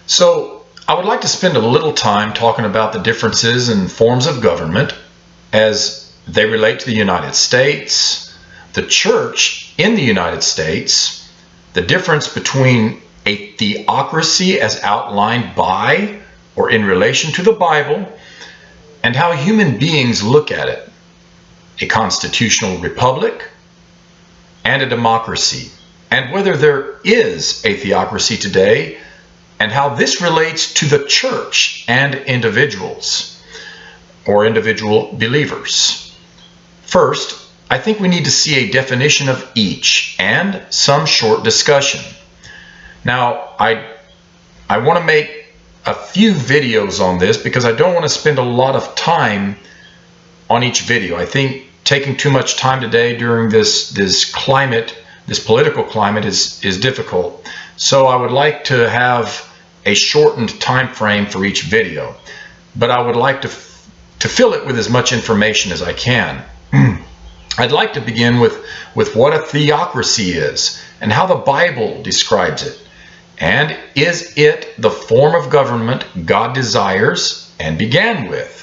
So I would like to spend a little time talking about the differences in forms of government as they relate to the United States, the church in the United States, the difference between a theocracy as outlined by or in relation to the Bible, and how human beings look at it, a constitutional republic and a democracy, and whether there is a theocracy today, and how this relates to the church and individuals or individual believers. First, I think we need to see a definition of each and some short discussion. Now, I want to make a few videos on this because I don't want to spend a lot of time on each video. I think taking too much time today during this political climate is difficult. So I would like to have a shortened time frame for each video, but I would like to fill it with as much information as I can. I'd like to begin with what a theocracy is and how the Bible describes it. And is it the form of government God desires and began with?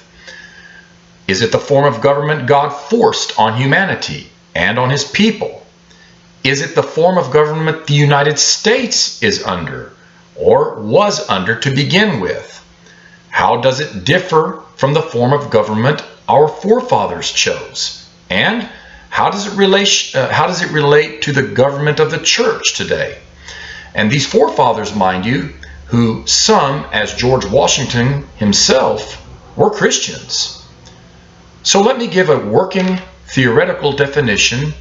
Is it the form of government God forced on humanity and on his people? Is it the form of government the United States is under or was under to begin with? How does it differ from the form of government our forefathers chose? And how does it relate to the government of the church today? And these forefathers, mind you, who some, as George Washington himself, were Christians. So let me give a working theoretical definition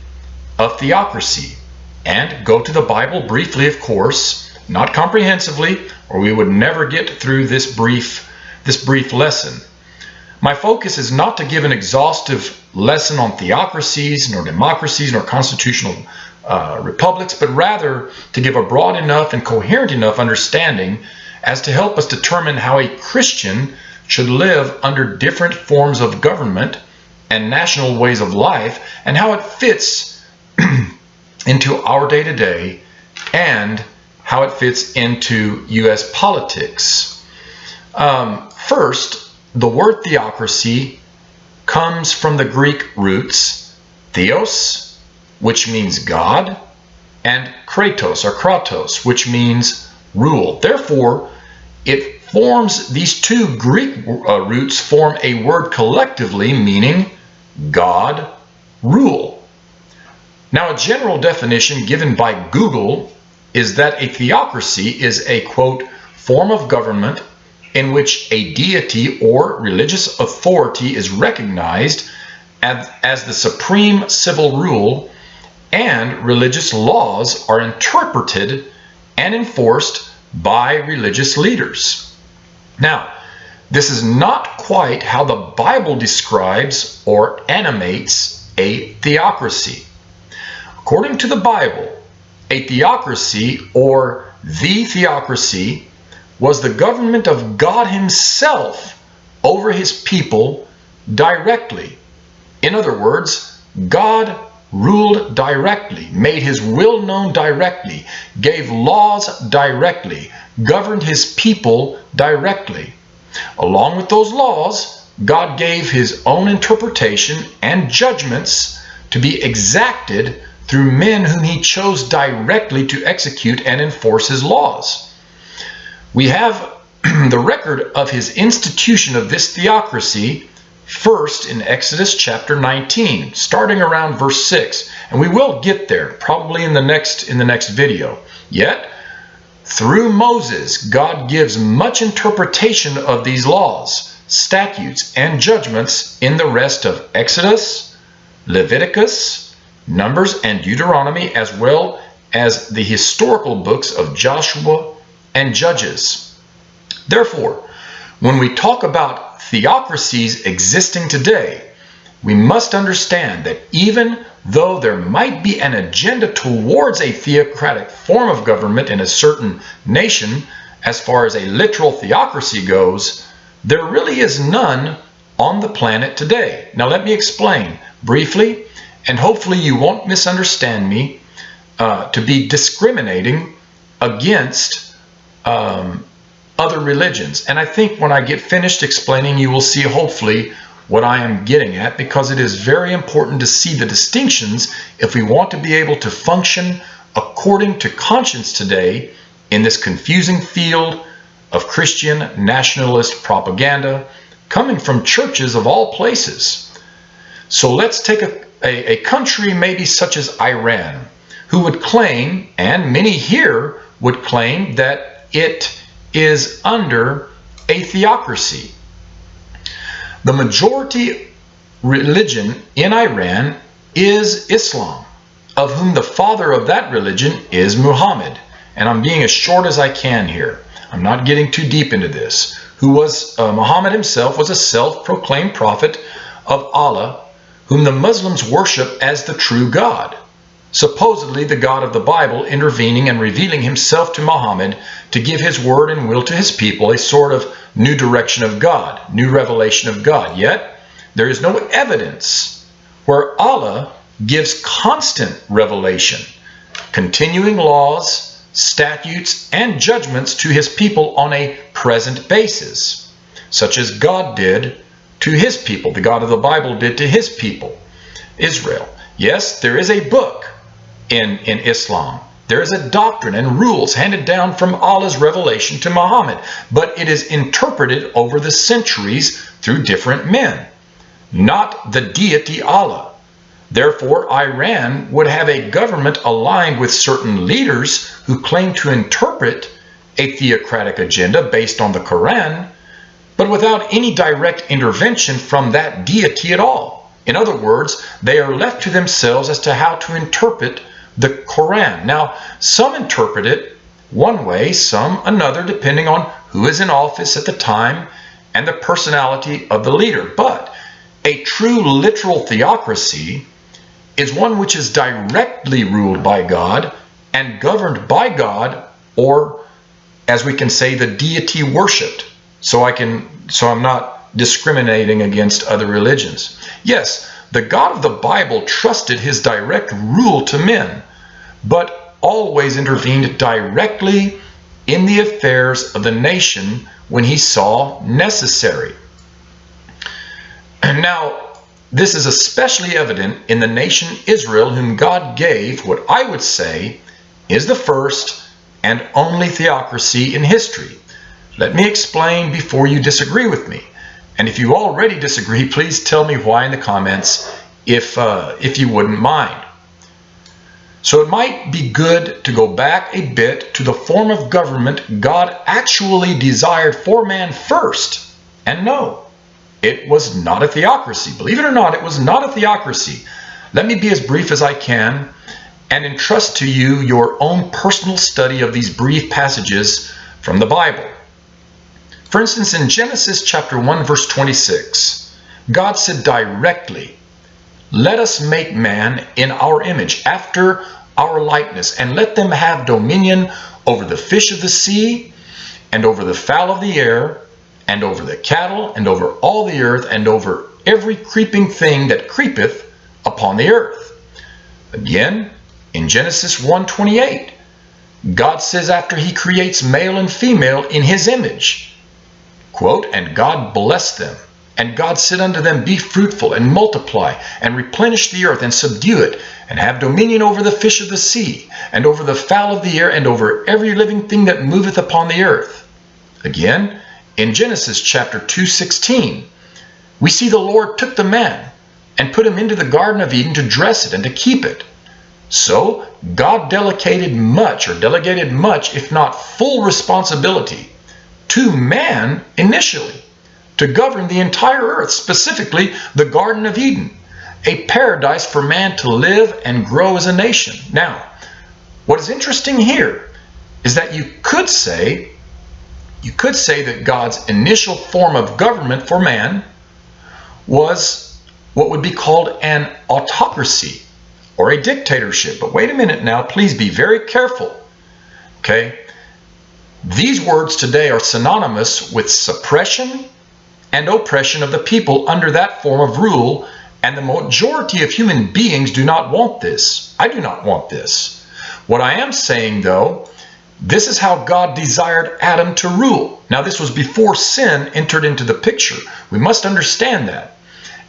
of theocracy and go to the Bible briefly, of course, not comprehensively, or we would never get through this brief lesson. My focus is not to give an exhaustive lesson on theocracies, nor democracies, nor constitutional republics, but rather to give a broad enough and coherent enough understanding as to help us determine how a Christian should live under different forms of government and national ways of life, and how it fits into our day-to-day and how it fits into U.S. politics. First, the word theocracy comes from the Greek roots theos, which means God, and kratos, which means rule. Therefore, these two Greek roots form a word collectively meaning God, rule. Now, a general definition given by Google is that a theocracy is a, quote, form of government in which a deity or religious authority is recognized as the supreme civil rule, and religious laws are interpreted and enforced by religious leaders. Now, this is not quite how the Bible describes or animates a theocracy. According to the Bible, a theocracy or the theocracy was the government of God himself over his people directly. In other words, God ruled directly, made his will known directly, gave laws directly, governed his people directly. Along with those laws, God gave his own interpretation and judgments to be exacted through men whom he chose directly to execute and enforce his laws. We have the record of his institution of this theocracy first in Exodus chapter 19, starting around verse 6. And we will get there probably in the next video. Yet, through Moses, God gives much interpretation of these laws, statutes, and judgments in the rest of Exodus, Leviticus, Numbers, and Deuteronomy, as well as the historical books of Joshua and Judges. Therefore, when we talk about theocracies existing today, we must understand that even though there might be an agenda towards a theocratic form of government in a certain nation, as far as a literal theocracy goes, there really is none on the planet today. Now let me explain briefly, and hopefully you won't misunderstand me to be discriminating against other religions. And I think when I get finished explaining, you will see hopefully what I am getting at, because it is very important to see the distinctions if we want to be able to function according to conscience today in this confusing field of Christian nationalist propaganda coming from churches of all places. So let's take a country maybe such as Iran, who would claim, and many here would claim, that it is under a theocracy. The majority religion in Iran is Islam, of whom the father of that religion is Muhammad. And I'm being as short as I can here. I'm not getting too deep into this. Muhammad himself was a self-proclaimed prophet of Allah, whom the Muslims worship as the true God. Supposedly the God of the Bible intervening and revealing himself to Muhammad to give his word and will to his people, a sort of new direction of God, new revelation of God. Yet there is no evidence where Allah gives constant revelation, continuing laws, statutes, and judgments to his people on a present basis, such as God did to his people, the God of the Bible did to his people, Israel. Yes, there is a book in Islam. There is a doctrine and rules handed down from Allah's revelation to Muhammad, but it is interpreted over the centuries through different men, not the deity Allah. Therefore, Iran would have a government aligned with certain leaders who claim to interpret a theocratic agenda based on the Quran, but without any direct intervention from that deity at all. In other words, they are left to themselves as to how to interpret the Quran. Now, some interpret it one way, some another, depending on who is in office at the time and the personality of the leader. But a true literal theocracy is one which is directly ruled by God and governed by God, or as we can say, the deity worshipped. So I'm not discriminating against other religions. Yes, the God of the Bible trusted his direct rule to men, but always intervened directly in the affairs of the nation when he saw necessary. And now, this is especially evident in the nation Israel, whom God gave what I would say is the first and only theocracy in history. Let me explain before you disagree with me. And if you already disagree, please tell me why in the comments, if you wouldn't mind. So it might be good to go back a bit to the form of government God actually desired for man first. And no, it was not a theocracy. Believe it or not, it was not a theocracy. Let me be as brief as I can and entrust to you your own personal study of these brief passages from the Bible. For instance, in Genesis chapter 1, verse 26, God said directly, "Let us make man in our image, after our likeness, and let them have dominion over the fish of the sea, and over the fowl of the air, and over the cattle, and over all the earth, and over every creeping thing that creepeth upon the earth." Again, in Genesis 1:28, God says after he creates male and female in his image, quote, "And God blessed them. And God said unto them, Be fruitful, and multiply, and replenish the earth, and subdue it, and have dominion over the fish of the sea, and over the fowl of the air, and over every living thing that moveth upon the earth." Again, in Genesis chapter 2:16, we see the Lord took the man and put him into the Garden of Eden to dress it and to keep it. So God delegated much, if not full responsibility, to man initially, to govern the entire earth, specifically the Garden of Eden, a paradise for man to live and grow as a nation. Now, what is interesting here is that you could say that God's initial form of government for man was what would be called an autocracy or a dictatorship. But wait a minute now, please be very careful. Okay? These words today are synonymous with suppression and oppression of the people under that form of rule, and the majority of human beings do not want this. I do not want this. What I am saying, though, This is how God desired Adam to rule. Now, this was before sin entered into the picture. We must understand that.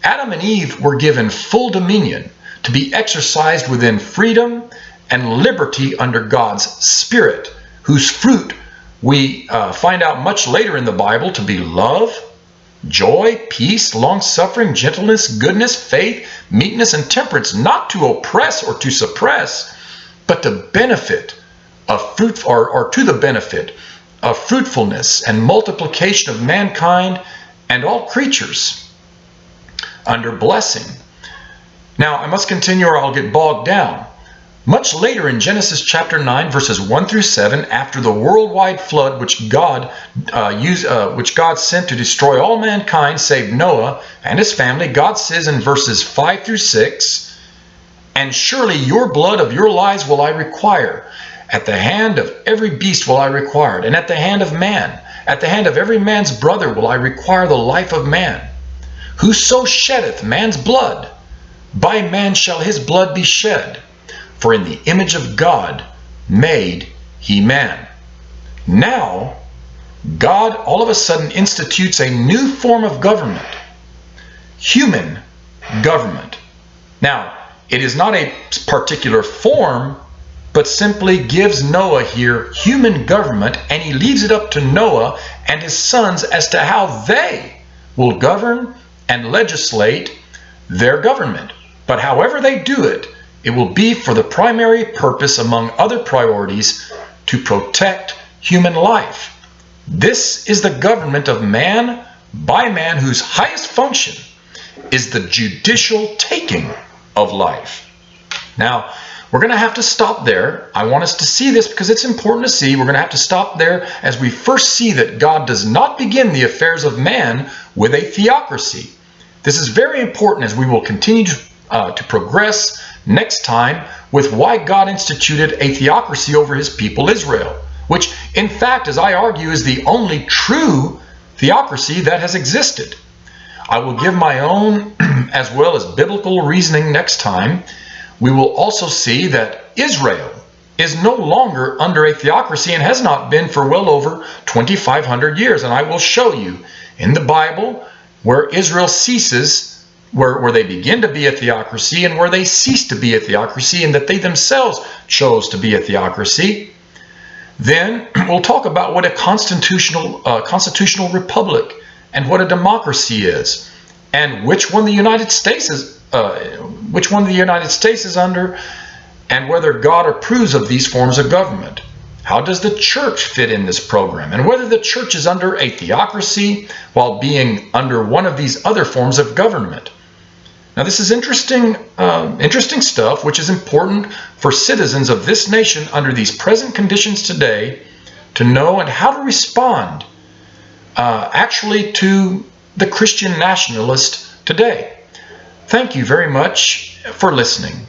Adam and Eve were given full dominion to be exercised within freedom and liberty under God's Spirit, whose fruit we find out much later in the Bible to be love, joy, peace, long-suffering, gentleness, goodness, faith, meekness, and temperance, not to oppress or to suppress, but to benefit of fruit, or to the benefit of fruitfulness and multiplication of mankind and all creatures under blessing. Now, I must continue or I'll get bogged down. Much later in Genesis chapter 9, verses 1 through 7, after the worldwide flood which God sent to destroy all mankind save Noah and his family, God says in verses 5 through 6, "And surely your blood of your lives will I require. At the hand of every beast will I require it, and at the hand of man, at the hand of every man's brother will I require the life of man. Whoso sheddeth man's blood, by man shall his blood be shed. For in the image of God made he man." Now, God all of a sudden institutes a new form of government, human government. Now, it is not a particular form, but simply gives Noah here human government, and he leaves it up to Noah and his sons as to how they will govern and legislate their government. But however they do it, it will be for the primary purpose, among other priorities, to protect human life. This is the government of man by man, whose highest function is the judicial taking of life. Now, we're going to have to stop there. I want us to see this because it's important to see. We're going to have to stop there as we first see that God does not begin the affairs of man with a theocracy. This is very important as we will continue to progress next time with why God instituted a theocracy over his people Israel, which in fact, as I argue, is the only true theocracy that has existed. I will give my own as well as biblical reasoning next time. We will also see that Israel is no longer under a theocracy and has not been for well over 2,500 years. And I will show you in the Bible where Israel ceases, where they begin to be a theocracy and where they cease to be a theocracy, and that they themselves chose to be a theocracy. Then we'll talk about what a constitutional republic and what a democracy is, and which one the United States is under, and whether God approves of these forms of government. How does the church fit in this program, and whether the church is under a theocracy while being under one of these other forms of government. Now, this is interesting stuff, which is important for citizens of this nation under these present conditions today to know and how to respond actually to the Christian nationalist today. Thank you very much for listening.